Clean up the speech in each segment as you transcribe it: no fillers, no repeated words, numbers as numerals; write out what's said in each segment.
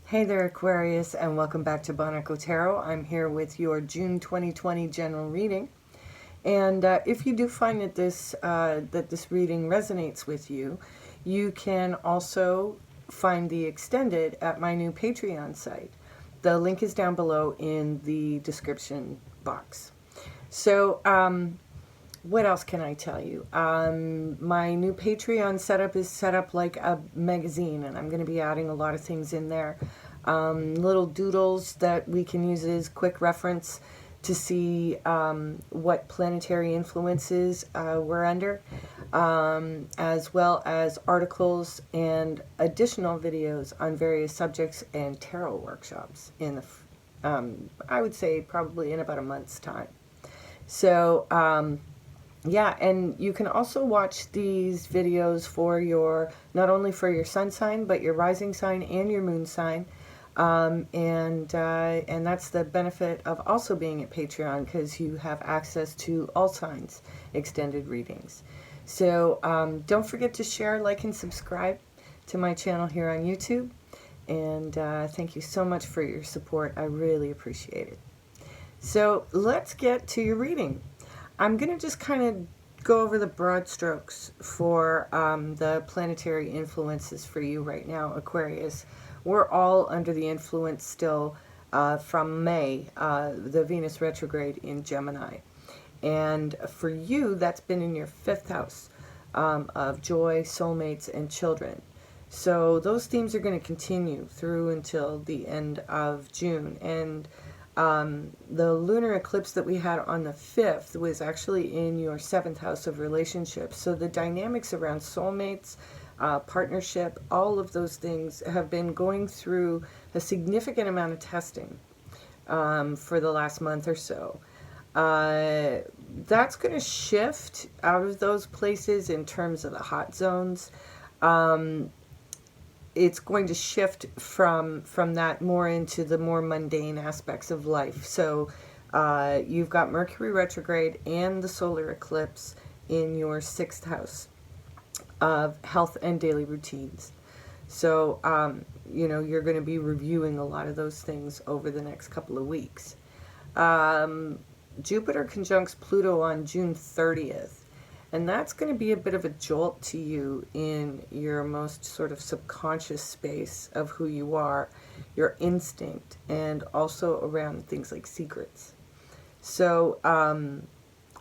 Hey there, Aquarius, and welcome back to Barnacle Tarot. I'm here with your June 2020 general reading. And if you do find that this reading resonates with you, you can also find the extended at my new Patreon site. The link is down below in the description box. So, what else can I tell you? My new Patreon setup is set up like a magazine, and I'm going to be adding a lot of things in there. Little doodles that we can use as quick reference to see what planetary influences we're under, as well as articles and additional videos on various subjects and tarot workshops in the, I would say probably in about a month's time. So, yeah, and you can also watch these videos for your, not only for your sun sign, but your rising sign and your moon sign. And that's the benefit of also being at Patreon, because you have access to all signs extended readings. So don't forget to share, like, and subscribe to my channel here on YouTube. And thank you so much for your support. I really appreciate it. So let's get to your reading. I'm going to just kind of go over the broad strokes for the planetary influences for you right now, Aquarius. We're all under the influence still from May, the Venus retrograde in Gemini. And for you, that's been in your 5th house of joy, soulmates, and children. So those themes are going to continue through until the end of June. And the lunar eclipse that we had on the 5th was actually in your 7th house of relationships. So the dynamics around soulmates, partnership, all of those things have been going through a significant amount of testing for the last month or so. That's going to shift out of those places in terms of the hot zones. It's going to shift from that more into the more mundane aspects of life. So you've got Mercury retrograde and the solar eclipse in your 6th house of health and daily routines. So, you know, you're going to be reviewing a lot of those things over the next couple of weeks. Jupiter conjuncts Pluto on June 30th. And that's going to be a bit of a jolt to you in your most sort of subconscious space of who you are, your instinct, and also around things like secrets. So,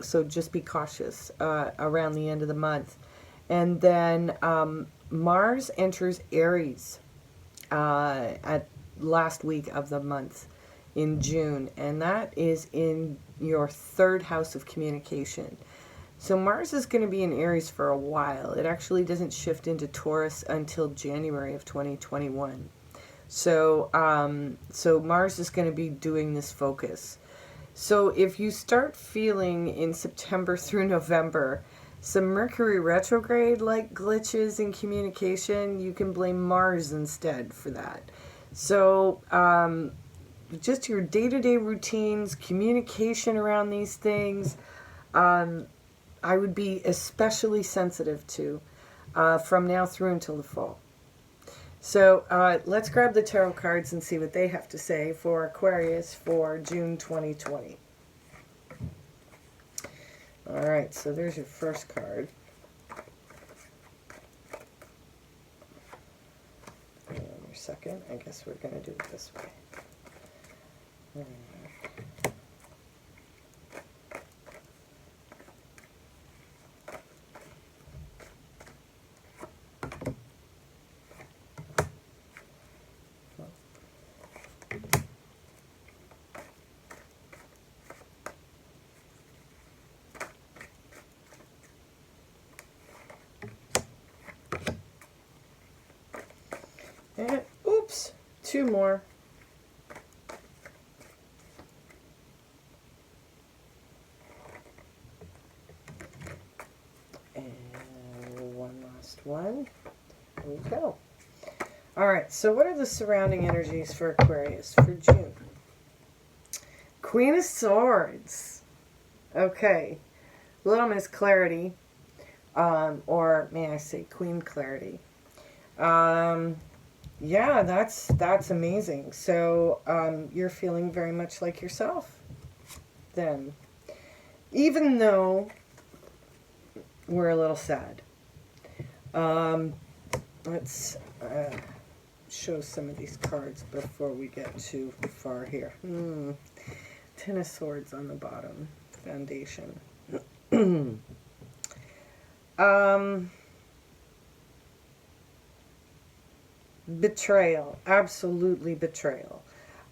so just be cautious around the end of the month. And then Mars enters Aries at last week of the month in June, and that is in your 3rd house of communication. So Mars is going to be in Aries for a while. It actually doesn't shift into Taurus until January of 2021. So, so Mars is going to be doing this focus. So if you start feeling in September through November some Mercury retrograde like glitches in communication, you can blame Mars instead for that. So just your day-to-day routines, communication around these things, I would be especially sensitive to from now through until the fall. So let's grab the tarot cards and see what they have to say for Aquarius for June 2020. All right, so there's your first card. And your second, I guess we're going to do it this way. And, oops, 2 more. And one last one. There we go. All right, so what are the surrounding energies for Aquarius for June? Queen of Swords. Okay. Little Miss Clarity, or may I say Queen Clarity. Um, yeah, that's amazing. So you're feeling very much like yourself then. Even though we're a little sad. Um, let's show some of these cards before we get too far here. Ten of Swords on the bottom. Foundation. Betrayal. Absolutely betrayal.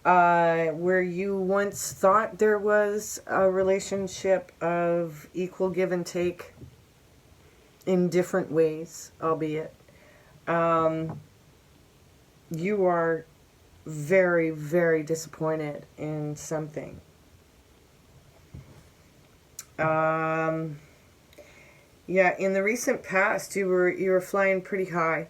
Where you once thought there was a relationship of equal give and take in different ways, albeit. You are very, very disappointed in something. Yeah, in the recent past, you were flying pretty high,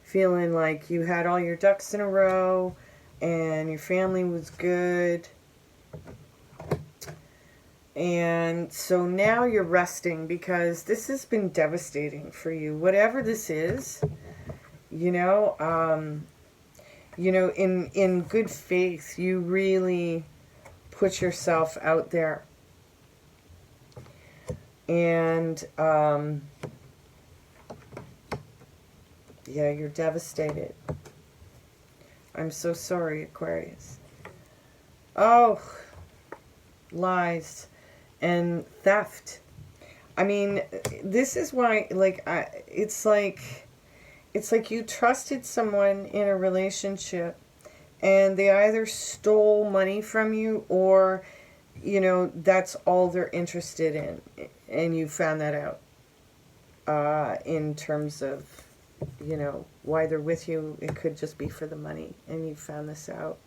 feeling like you had all your ducks in a row, and your family was good. And so now you're resting because this has been devastating for you. Whatever this is, in good faith, you really put yourself out there. And, yeah, you're devastated. I'm so sorry, Aquarius. Oh, lies and theft. I mean, this is why, it's like you trusted someone in a relationship and they either stole money from you or, that's all they're interested in. And you found that out in terms of, why they're with you. It could just be for the money. And you found this out.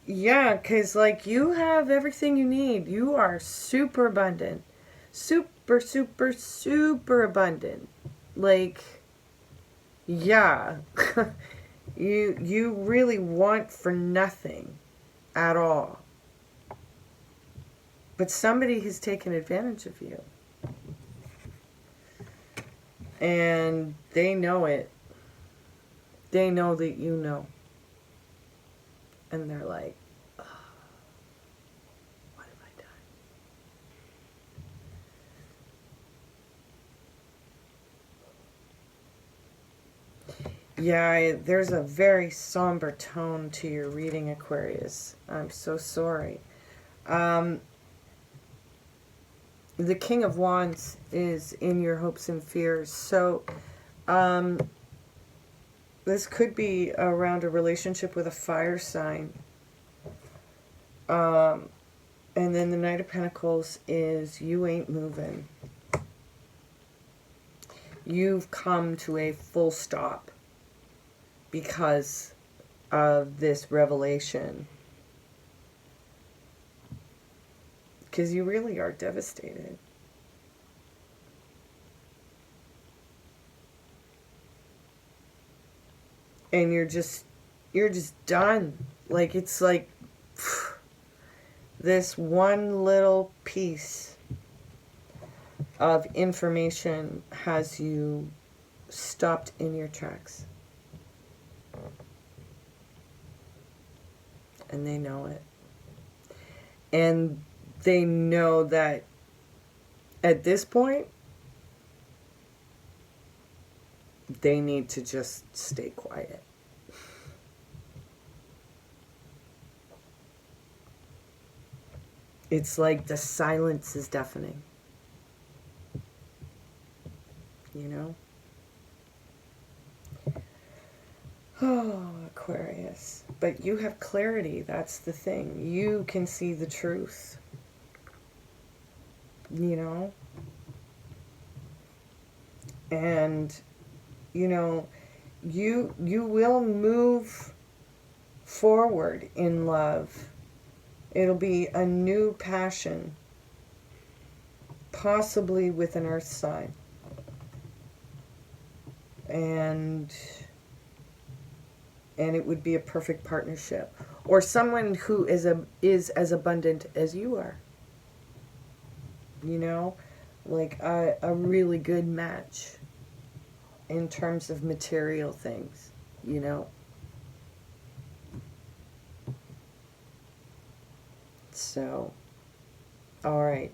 Yeah, because, you have everything you need. You are super abundant. Super, super, super abundant. Yeah. You really want for nothing at all. But somebody has taken advantage of you. And they know it. They know that you know. And they're like, oh, what have I done? Yeah, there's a very somber tone to your reading, Aquarius. I'm so sorry. The King of Wands is in your hopes and fears. So, this could be around a relationship with a fire sign. And then the Knight of Pentacles is you ain't moving. You've come to a full stop because of this revelation. Because you really are devastated. And you're just done. It's like this one little piece of information has you stopped in your tracks. And they know it. And they know that at this point, they need to just stay quiet. It's like the silence is deafening. Oh, Aquarius. But you have clarity. That's the thing. You can see the truth. And, you will move forward in love. It'll be a new passion, possibly with an earth sign. And it would be a perfect partnership. or someone who is as abundant as you are. You know, like a really good match in terms of material things, you know. So, all right.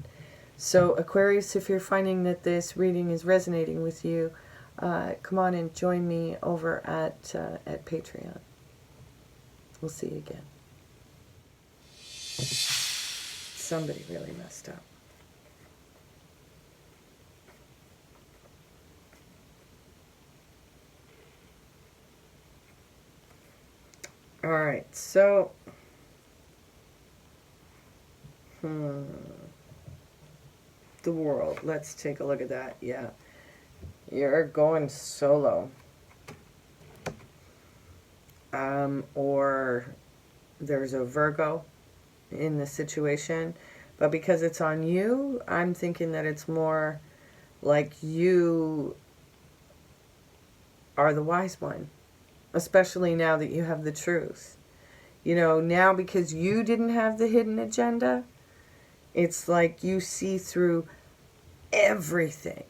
So, Aquarius, if you're finding that this reading is resonating with you, come on and join me over at Patreon. We'll see you again. Somebody really messed up. All right, so the world. Let's take a look at that. Yeah, you're going solo. Or there's a Virgo in the situation, but because it's on you, I'm thinking that it's more like you are the wise one, especially now that you have the truth. You know, now because you didn't have the hidden agenda, it's like you see through everything.